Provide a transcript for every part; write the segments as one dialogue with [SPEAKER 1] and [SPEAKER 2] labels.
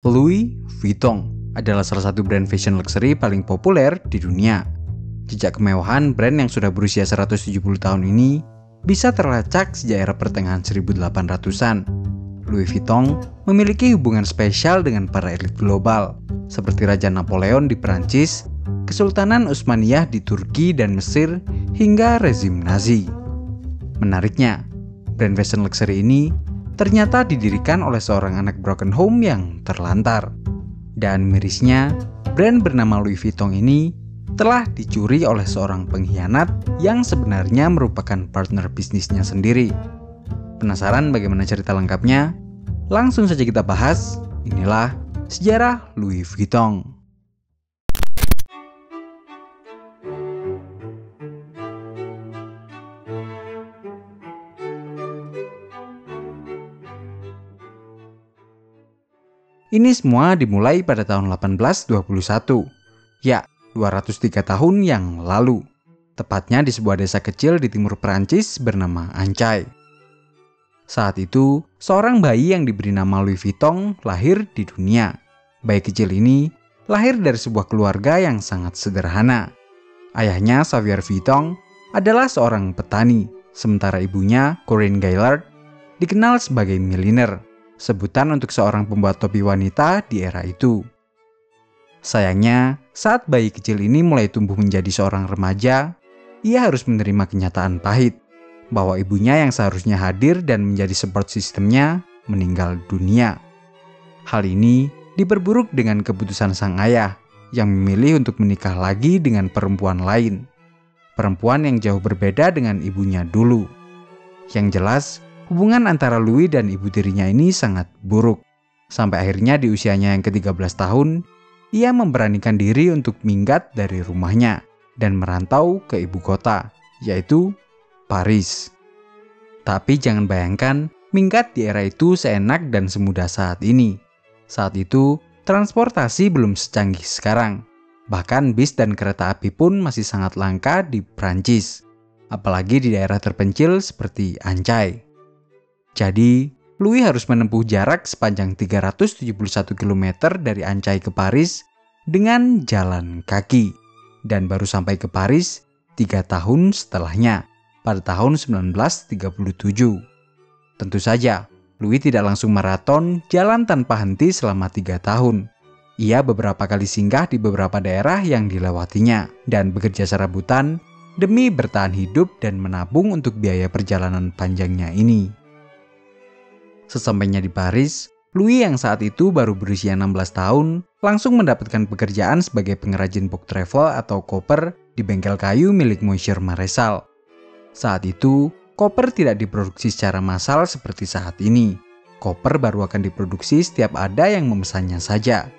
[SPEAKER 1] Louis Vuitton adalah salah satu brand fashion luxury paling populer di dunia. Jejak kemewahan brand yang sudah berusia 170 tahun ini bisa terlacak sejak era pertengahan 1800-an. Louis Vuitton memiliki hubungan spesial dengan para elit global, seperti Raja Napoleon di Prancis, Kesultanan Utsmaniyah di Turki dan Mesir, hingga rezim Nazi. Menariknya, brand fashion luxury ini ternyata didirikan oleh seorang anak broken home yang terlantar. Dan mirisnya, brand bernama Louis Vuitton ini telah dicuri oleh seorang pengkhianat yang sebenarnya merupakan partner bisnisnya sendiri. Penasaran bagaimana cerita lengkapnya? Langsung saja kita bahas. Inilah sejarah Louis Vuitton. Ini semua dimulai pada tahun 1821. Ya, 203 tahun yang lalu. Tepatnya di sebuah desa kecil di timur Prancis bernama Ancay. Saat itu, seorang bayi yang diberi nama Louis Vuitton lahir di dunia. Bayi kecil ini lahir dari sebuah keluarga yang sangat sederhana. Ayahnya, Xavier Vuitton, adalah seorang petani, sementara ibunya, Corinne Gaillard, dikenal sebagai milliner, sebutan untuk seorang pembuat topi wanita di era itu. Sayangnya, saat bayi kecil ini mulai tumbuh menjadi seorang remaja, ia harus menerima kenyataan pahit bahwa ibunya yang seharusnya hadir dan menjadi support sistemnya meninggal dunia. Hal ini diperburuk dengan keputusan sang ayah yang memilih untuk menikah lagi dengan perempuan lain. Perempuan yang jauh berbeda dengan ibunya dulu. Yang jelas, hubungan antara Louis dan ibu tirinya ini sangat buruk. Sampai akhirnya di usianya yang ke-13 tahun, ia memberanikan diri untuk minggat dari rumahnya dan merantau ke ibu kota, yaitu Paris. Tapi jangan bayangkan minggat di era itu seenak dan semudah saat ini. Saat itu, transportasi belum secanggih sekarang. Bahkan bis dan kereta api pun masih sangat langka di Prancis, apalagi di daerah terpencil seperti Ancay. Jadi, Louis harus menempuh jarak sepanjang 371 km dari Ancay ke Paris dengan jalan kaki. Dan baru sampai ke Paris 3 tahun setelahnya, pada tahun 1937. Tentu saja, Louis tidak langsung maraton jalan tanpa henti selama 3 tahun. Ia beberapa kali singgah di beberapa daerah yang dilewatinya dan bekerja serabutan demi bertahan hidup dan menabung untuk biaya perjalanan panjangnya ini. Sesampainya di Paris, Louis yang saat itu baru berusia 16 tahun langsung mendapatkan pekerjaan sebagai pengrajin book travel atau koper di bengkel kayu milik Monsieur Maréchal. Saat itu, koper tidak diproduksi secara massal seperti saat ini. Koper baru akan diproduksi setiap ada yang memesannya saja.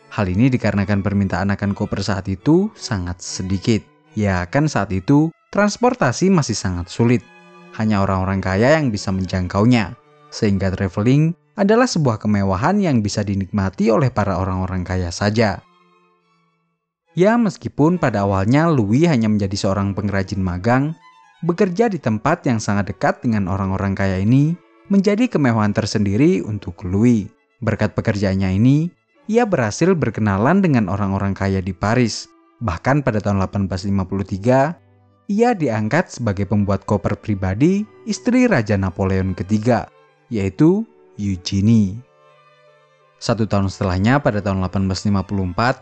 [SPEAKER 1] Hal ini dikarenakan permintaan akan koper saat itu sangat sedikit. Ya kan saat itu, transportasi masih sangat sulit. Hanya orang-orang kaya yang bisa menjangkaunya. Sehingga traveling adalah sebuah kemewahan yang bisa dinikmati oleh para orang-orang kaya saja. Ya, meskipun pada awalnya Louis hanya menjadi seorang pengrajin magang, bekerja di tempat yang sangat dekat dengan orang-orang kaya ini menjadi kemewahan tersendiri untuk Louis. Berkat pekerjaannya ini, ia berhasil berkenalan dengan orang-orang kaya di Paris. Bahkan pada tahun 1853, ia diangkat sebagai pembuat koper pribadi istri Raja Napoleon III, yaitu Eugenie. 1 tahun setelahnya, pada tahun 1854,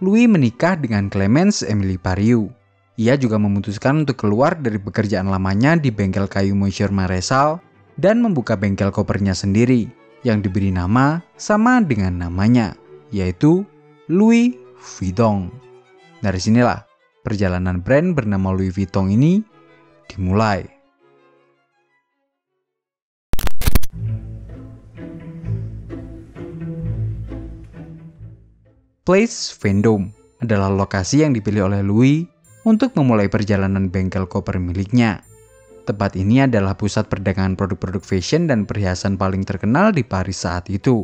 [SPEAKER 1] Louis menikah dengan Clémence Émilie Pariou. Ia juga memutuskan untuk keluar dari pekerjaan lamanya di bengkel kayu Monsieur Maréchal dan membuka bengkel kopernya sendiri yang diberi nama sama dengan namanya, yaitu Louis Vuitton. Dari sinilah perjalanan brand bernama Louis Vuitton ini dimulai. Place Vendôme adalah lokasi yang dipilih oleh Louis untuk memulai perjalanan bengkel koper miliknya. Tempat ini adalah pusat perdagangan produk-produk fashion dan perhiasan paling terkenal di Paris saat itu.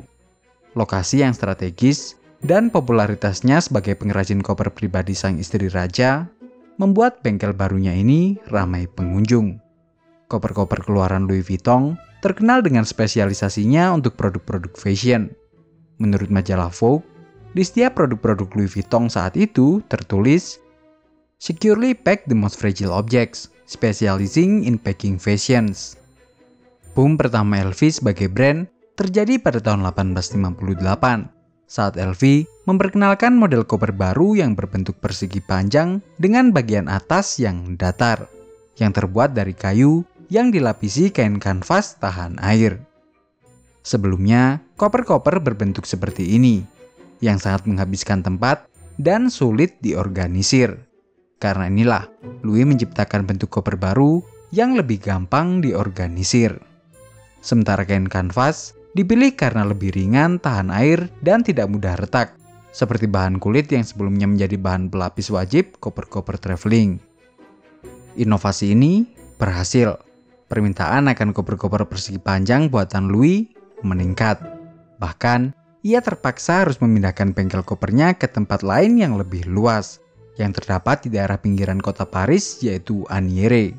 [SPEAKER 1] Lokasi yang strategis dan popularitasnya sebagai pengrajin koper pribadi sang istri raja membuat bengkel barunya ini ramai pengunjung. Koper-koper keluaran Louis Vuitton terkenal dengan spesialisasinya untuk produk-produk fashion. Menurut majalah Vogue, di setiap produk-produk Louis Vuitton saat itu tertulis, "Securely pack the most fragile objects, specializing in packing fashions." Boom pertama LV sebagai brand terjadi pada tahun 1858 saat LV memperkenalkan model koper baru yang berbentuk persegi panjang dengan bagian atas yang datar, yang terbuat dari kayu yang dilapisi kain kanvas tahan air. Sebelumnya, koper-koper berbentuk seperti ini, yang sangat menghabiskan tempat dan sulit diorganisir. Karena inilah, Louis menciptakan bentuk koper baru yang lebih gampang diorganisir. Sementara kain kanvas dipilih karena lebih ringan, tahan air, dan tidak mudah retak, seperti bahan kulit yang sebelumnya menjadi bahan pelapis wajib koper-koper traveling. Inovasi ini berhasil. Permintaan akan koper-koper persegi panjang buatan Louis meningkat. Bahkan, ia terpaksa harus memindahkan bengkel kopernya ke tempat lain yang lebih luas, yang terdapat di daerah pinggiran kota Paris, yaitu Asnières.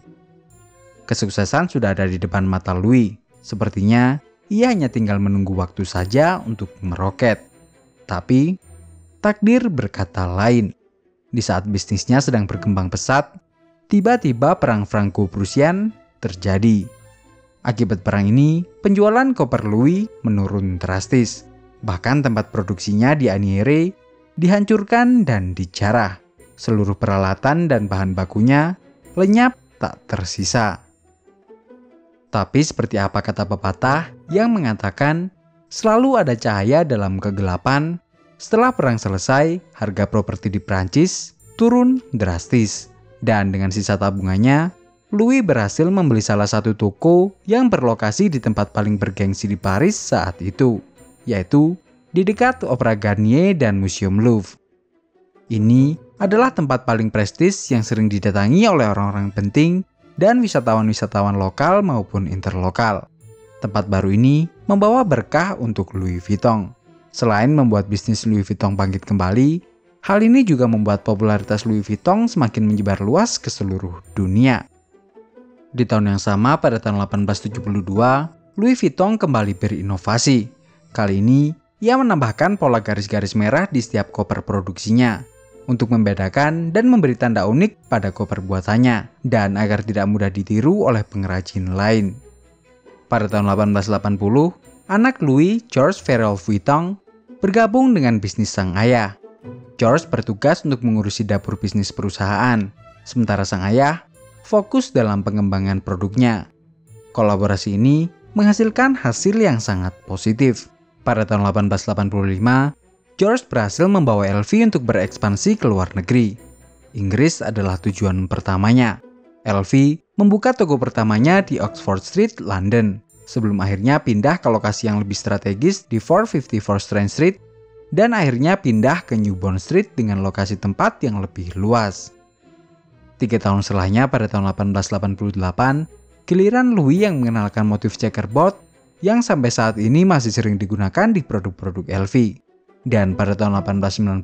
[SPEAKER 1] Kesuksesan sudah ada di depan mata Louis. Sepertinya, ia hanya tinggal menunggu waktu saja untuk meroket. Tapi, takdir berkata lain. Di saat bisnisnya sedang berkembang pesat, tiba-tiba perang Franco-Prussian terjadi. Akibat perang ini, penjualan koper Louis menurun drastis. Bahkan tempat produksinya di Asnières dihancurkan dan dijarah. Seluruh peralatan dan bahan bakunya lenyap tak tersisa. Tapi seperti apa kata pepatah yang mengatakan, selalu ada cahaya dalam kegelapan. Setelah perang selesai, harga properti di Prancis turun drastis. Dan dengan sisa tabungannya, Louis berhasil membeli salah satu toko yang berlokasi di tempat paling bergengsi di Paris saat itu, yaitu di dekat Opera Garnier dan Museum Louvre. Ini adalah tempat paling prestis yang sering didatangi oleh orang-orang penting dan wisatawan-wisatawan lokal maupun interlokal. Tempat baru ini membawa berkah untuk Louis Vuitton. Selain membuat bisnis Louis Vuitton bangkit kembali, hal ini juga membuat popularitas Louis Vuitton semakin menyebar luas ke seluruh dunia. Di tahun yang sama, pada tahun 1872, Louis Vuitton kembali berinovasi. Kali ini, ia menambahkan pola garis-garis merah di setiap koper produksinya untuk membedakan dan memberi tanda unik pada koper buatannya dan agar tidak mudah ditiru oleh pengrajin lain. Pada tahun 1880, anak Louis, Georges Farel Vuitton, bergabung dengan bisnis sang ayah. Georges bertugas untuk mengurusi dapur bisnis perusahaan, sementara sang ayah fokus dalam pengembangan produknya. Kolaborasi ini menghasilkan hasil yang sangat positif. Pada tahun 1885, Georges berhasil membawa LV untuk berekspansi ke luar negeri. Inggris adalah tujuan pertamanya. LV membuka toko pertamanya di Oxford Street, London, sebelum akhirnya pindah ke lokasi yang lebih strategis di 454 Strand Street, dan akhirnya pindah ke New Bond Street dengan lokasi tempat yang lebih luas. 3 tahun setelahnya, pada tahun 1888, giliran Louis yang mengenalkan motif checkerboard yang sampai saat ini masih sering digunakan di produk-produk LV. Dan pada tahun 1890,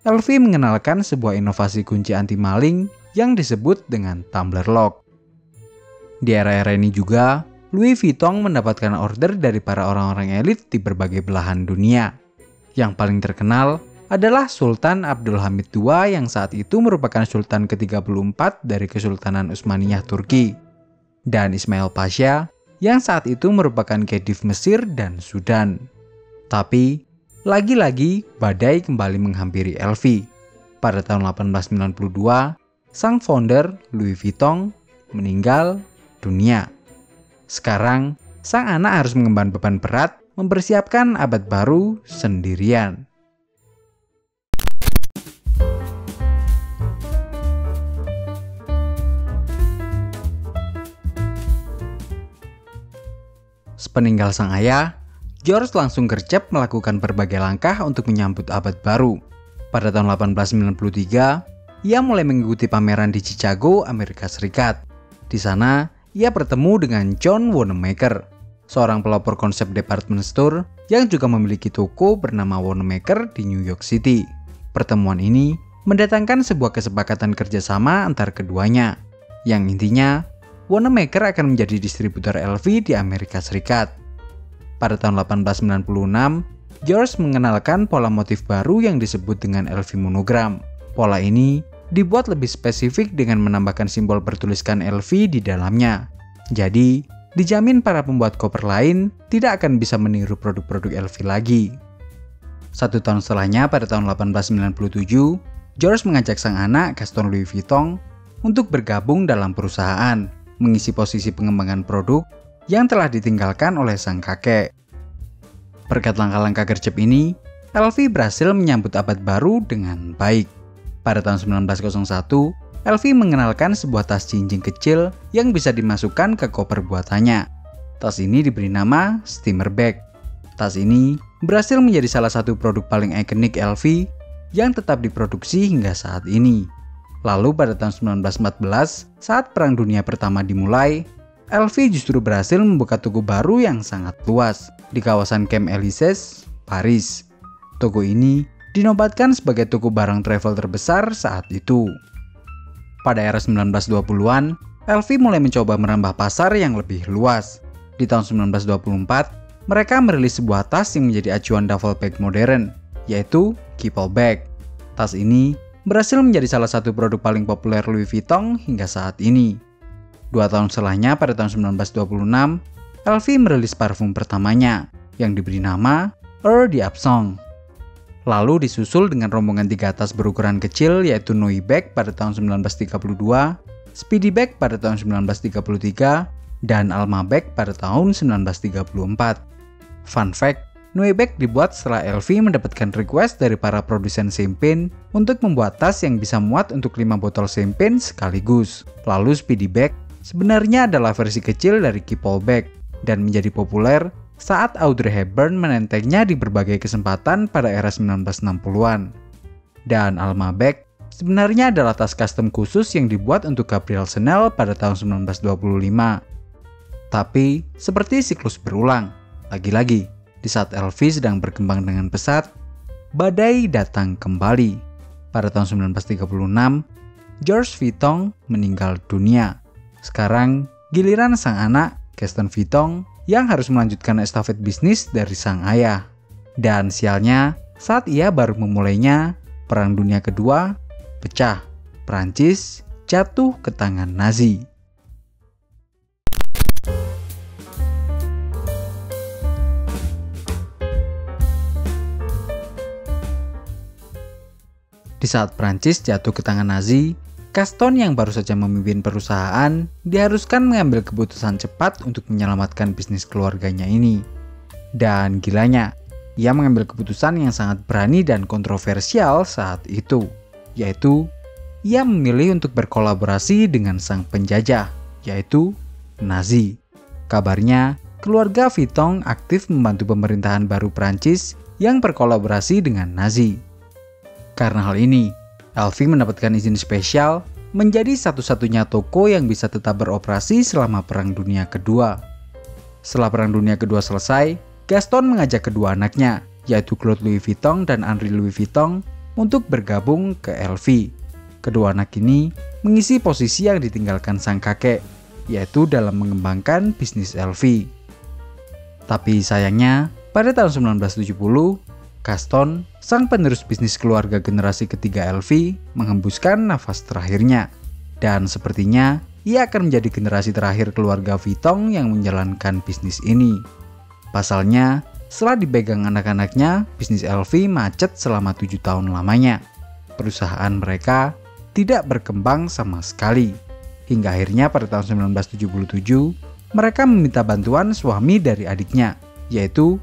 [SPEAKER 1] LV mengenalkan sebuah inovasi kunci anti maling yang disebut dengan tumbler lock. Di era-era ini juga, Louis Vuitton mendapatkan order dari para orang-orang elit di berbagai belahan dunia. Yang paling terkenal adalah Sultan Abdul Hamid II yang saat itu merupakan Sultan ke-34 dari Kesultanan Utsmaniyah Turki, dan Ismail Pasha yang saat itu merupakan Khedive Mesir dan Sudan. Tapi, lagi-lagi badai kembali menghampiri LV. Pada tahun 1892, sang founder Louis Vuitton meninggal dunia. Sekarang, sang anak harus mengemban beban berat mempersiapkan abad baru sendirian. Sepeninggal sang ayah, Georges langsung gercep melakukan berbagai langkah untuk menyambut abad baru. Pada tahun 1893, ia mulai mengikuti pameran di Chicago, Amerika Serikat. Di sana, ia bertemu dengan John Wanamaker, seorang pelopor konsep department store yang juga memiliki toko bernama Wanamaker di New York City. Pertemuan ini mendatangkan sebuah kesepakatan kerjasama antar keduanya, yang intinya Wanamaker akan menjadi distributor LV di Amerika Serikat. Pada tahun 1896, George mengenalkan pola motif baru yang disebut dengan LV monogram. Pola ini dibuat lebih spesifik dengan menambahkan simbol bertuliskan LV di dalamnya. Jadi, dijamin para pembuat koper lain tidak akan bisa meniru produk-produk LV lagi. 1 tahun setelahnya, pada tahun 1897, George mengajak sang anak, Gaston Louis Vuitton, untuk bergabung dalam perusahaan, mengisi posisi pengembangan produk yang telah ditinggalkan oleh sang kakek. Berkat langkah-langkah gercep ini, LV berhasil menyambut abad baru dengan baik. Pada tahun 1901, LV mengenalkan sebuah tas jinjing kecil yang bisa dimasukkan ke koper buatannya. Tas ini diberi nama steamer bag. Tas ini berhasil menjadi salah satu produk paling ikonik LV yang tetap diproduksi hingga saat ini. Lalu pada tahun 1914, saat Perang Dunia Pertama dimulai, LV justru berhasil membuka toko baru yang sangat luas di kawasan Champs-Élysées, Paris. Toko ini dinobatkan sebagai toko barang travel terbesar saat itu. Pada era 1920-an, LV mulai mencoba merambah pasar yang lebih luas. Di tahun 1924, mereka merilis sebuah tas yang menjadi acuan duffel bag modern, yaitu Keepall Bag. Tas ini berhasil menjadi salah satu produk paling populer Louis Vuitton hingga saat ini. 2 tahun setelahnya, pada tahun 1926, LV merilis parfum pertamanya yang diberi nama Eau d'Absinthe. Lalu disusul dengan rombongan 3 tas berukuran kecil, yaitu Noy Bag pada tahun 1932, Speedy Bag pada tahun 1933, dan Alma Bag pada tahun 1934. Fun fact, Noy Bag dibuat setelah LV mendapatkan request dari para produsen champagne untuk membuat tas yang bisa muat untuk 5 botol champagne sekaligus. Lalu Speedy Bag sebenarnya adalah versi kecil dari Keepall Bag dan menjadi populer saat Audrey Hepburn menentengnya di berbagai kesempatan pada era 1960-an. Dan Alma Bag sebenarnya adalah tas custom khusus yang dibuat untuk Gabrielle Chanel pada tahun 1925. Tapi, seperti siklus berulang, lagi-lagi, di saat LV sedang berkembang dengan pesat, badai datang kembali. Pada tahun 1936, George Vuitton meninggal dunia. Sekarang, giliran sang anak, Gaston Vuitton, yang harus melanjutkan estafet bisnis dari sang ayah. Dan sialnya, saat ia baru memulainya, Perang Dunia Kedua pecah. Prancis jatuh ke tangan Nazi. Di saat Prancis jatuh ke tangan Nazi, Gaston yang baru saja memimpin perusahaan diharuskan mengambil keputusan cepat untuk menyelamatkan bisnis keluarganya ini. Dan gilanya, ia mengambil keputusan yang sangat berani dan kontroversial saat itu, yaitu ia memilih untuk berkolaborasi dengan sang penjajah, yaitu Nazi. Kabarnya, keluarga Vuitton aktif membantu pemerintahan baru Prancis yang berkolaborasi dengan Nazi. Karena hal ini, LV mendapatkan izin spesial menjadi satu-satunya toko yang bisa tetap beroperasi selama Perang Dunia Kedua. Setelah Perang Dunia Kedua selesai, Gaston mengajak kedua anaknya, yaitu Claude Louis Vuitton dan Henri Louis Vuitton, untuk bergabung ke LV. Kedua anak ini mengisi posisi yang ditinggalkan sang kakek, yaitu dalam mengembangkan bisnis LV. Tapi sayangnya, pada tahun 1970, Gaston, sang penerus bisnis keluarga generasi ketiga LV, menghembuskan nafas terakhirnya. Dan sepertinya, ia akan menjadi generasi terakhir keluarga Vuitton yang menjalankan bisnis ini. Pasalnya, setelah dipegang anak-anaknya, bisnis LV macet selama 7 tahun lamanya. Perusahaan mereka tidak berkembang sama sekali. Hingga akhirnya pada tahun 1977, mereka meminta bantuan suami dari adiknya, yaitu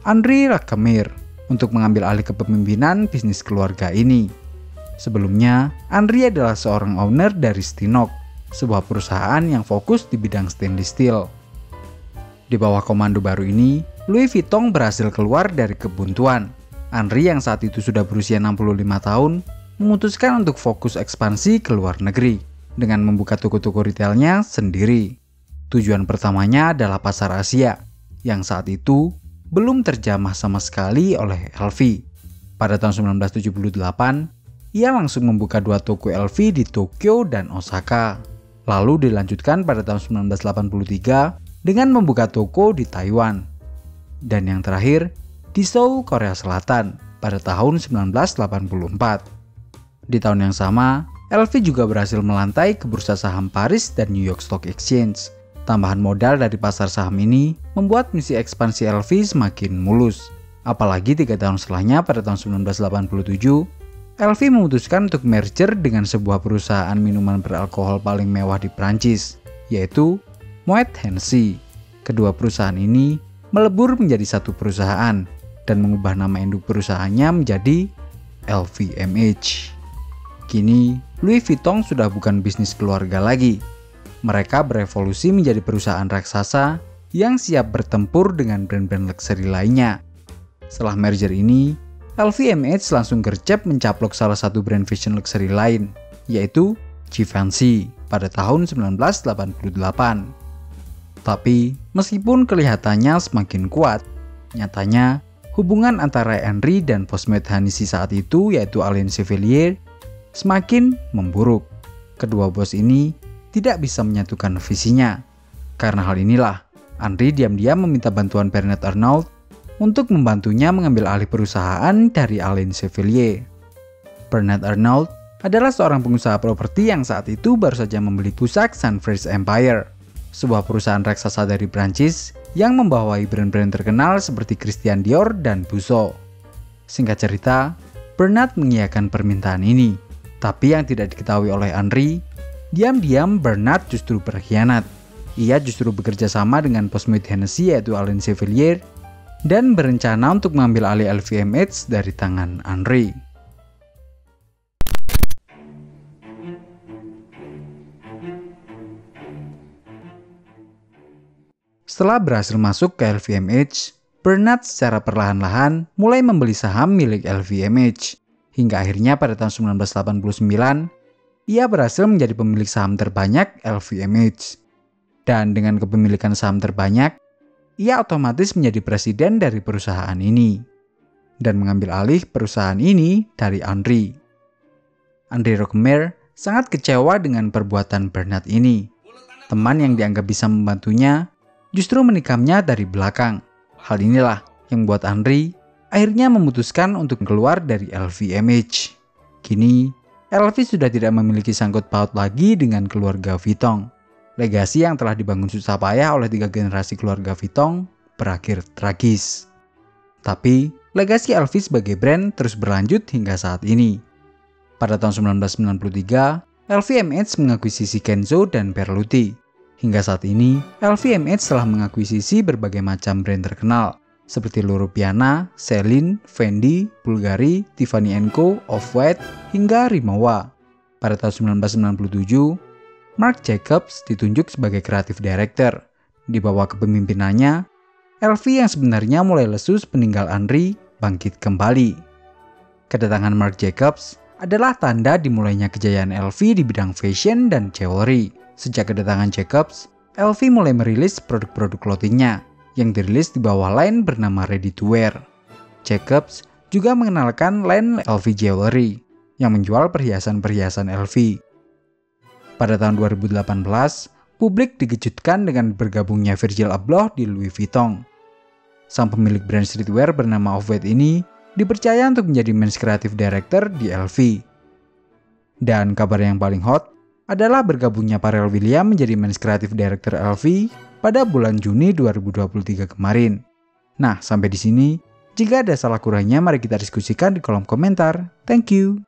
[SPEAKER 1] Henri Lacamere, untuk mengambil alih kepemimpinan bisnis keluarga ini. Sebelumnya, Henri adalah seorang owner dari Stinock, sebuah perusahaan yang fokus di bidang stainless steel. Di bawah komando baru ini, Louis Vuitton berhasil keluar dari kebuntuan. Henri yang saat itu sudah berusia 65 tahun, memutuskan untuk fokus ekspansi ke luar negeri dengan membuka toko-toko retailnya sendiri. Tujuan pertamanya adalah pasar Asia, yang saat itu belum terjamah sama sekali oleh LV. Pada tahun 1978, ia langsung membuka 2 toko LV di Tokyo dan Osaka. Lalu dilanjutkan pada tahun 1983 dengan membuka toko di Taiwan. Dan yang terakhir, di Seoul, Korea Selatan pada tahun 1984. Di tahun yang sama, LV juga berhasil melantai ke bursa saham Paris dan New York Stock Exchange. Tambahan modal dari pasar saham ini membuat misi ekspansi LV semakin mulus. Apalagi 3 tahun setelahnya pada tahun 1987, LV memutuskan untuk merger dengan sebuah perusahaan minuman beralkohol paling mewah di Prancis, yaitu Moet Hennessy. Kedua perusahaan ini melebur menjadi satu perusahaan dan mengubah nama induk perusahaannya menjadi LVMH. Kini, Louis Vuitton sudah bukan bisnis keluarga lagi. Mereka berevolusi menjadi perusahaan raksasa yang siap bertempur dengan brand-brand luxury lainnya. Setelah merger ini, LVMH langsung gercep mencaplok salah satu brand fashion luxury lain, yaitu Givenchy pada tahun 1988. Tapi, meskipun kelihatannya semakin kuat, nyatanya hubungan antara Henry dan bos Moet Hennessy saat itu, yaitu Alain Chevalier, semakin memburuk. Kedua bos ini tidak bisa menyatukan visinya. Karena hal inilah, Henry diam-diam meminta bantuan Bernard Arnault untuk membantunya mengambil alih perusahaan dari Alain Chevalier. Bernard Arnault adalah seorang pengusaha properti yang saat itu baru saja membeli pusat Sunfresh Empire, sebuah perusahaan raksasa dari Prancis yang membawai brand-brand terkenal seperti Christian Dior dan Busso. Singkat cerita, Bernard mengiyakan permintaan ini, tapi yang tidak diketahui oleh Henry, diam-diam Bernard justru berkhianat. Ia justru bekerja sama dengan bos Moet Hennessy yaitu Alain Chevalier dan berencana untuk mengambil alih LVMH dari tangan Henry. Setelah berhasil masuk ke LVMH, Bernard secara perlahan-lahan mulai membeli saham milik LVMH. Hingga akhirnya pada tahun 1989, ia berhasil menjadi pemilik saham terbanyak LVMH. Dan dengan kepemilikan saham terbanyak, ia otomatis menjadi presiden dari perusahaan ini dan mengambil alih perusahaan ini dari Henry. Henry Rockmer sangat kecewa dengan perbuatan Bernard ini. Teman yang dianggap bisa membantunya justru menikamnya dari belakang. Hal inilah yang membuat Henry akhirnya memutuskan untuk keluar dari LVMH. Kini, LV sudah tidak memiliki sangkut paut lagi dengan keluarga Vuitton. Legasi yang telah dibangun susah payah oleh 3 generasi keluarga Vuitton berakhir tragis. Tapi, legasi LV sebagai brand terus berlanjut hingga saat ini. Pada tahun 1993, LVMH mengakuisisi Kenzo dan Berluti. Hingga saat ini, LVMH telah mengakuisisi berbagai macam brand terkenal, seperti Loro Piana, Celine, Fendi, Bulgari, Tiffany & Co, Off-White, hingga Rimowa. Pada tahun 1997, Marc Jacobs ditunjuk sebagai kreatif director. Di bawah kepemimpinannya, LV yang sebenarnya mulai lesu peninggal Henry bangkit kembali. Kedatangan Marc Jacobs adalah tanda dimulainya kejayaan LV di bidang fashion dan jewelry. Sejak kedatangan Jacobs, LV mulai merilis produk-produk clothingnya yang dirilis di bawah line bernama Ready to Wear. Jacobs juga mengenalkan line LV Jewelry yang menjual perhiasan-perhiasan LV. Pada tahun 2018, publik dikejutkan dengan bergabungnya Virgil Abloh di Louis Vuitton. Sang pemilik brand streetwear bernama Off-White ini dipercaya untuk menjadi Men's Creative Director di LV. Dan kabar yang paling hot adalah bergabungnya Pharrell Williams menjadi Men's Creative Director LV pada bulan Juni 2023 kemarin. Nah, sampai di sini. Jika ada salah kurangnya, mari kita diskusikan di kolom komentar. Thank you.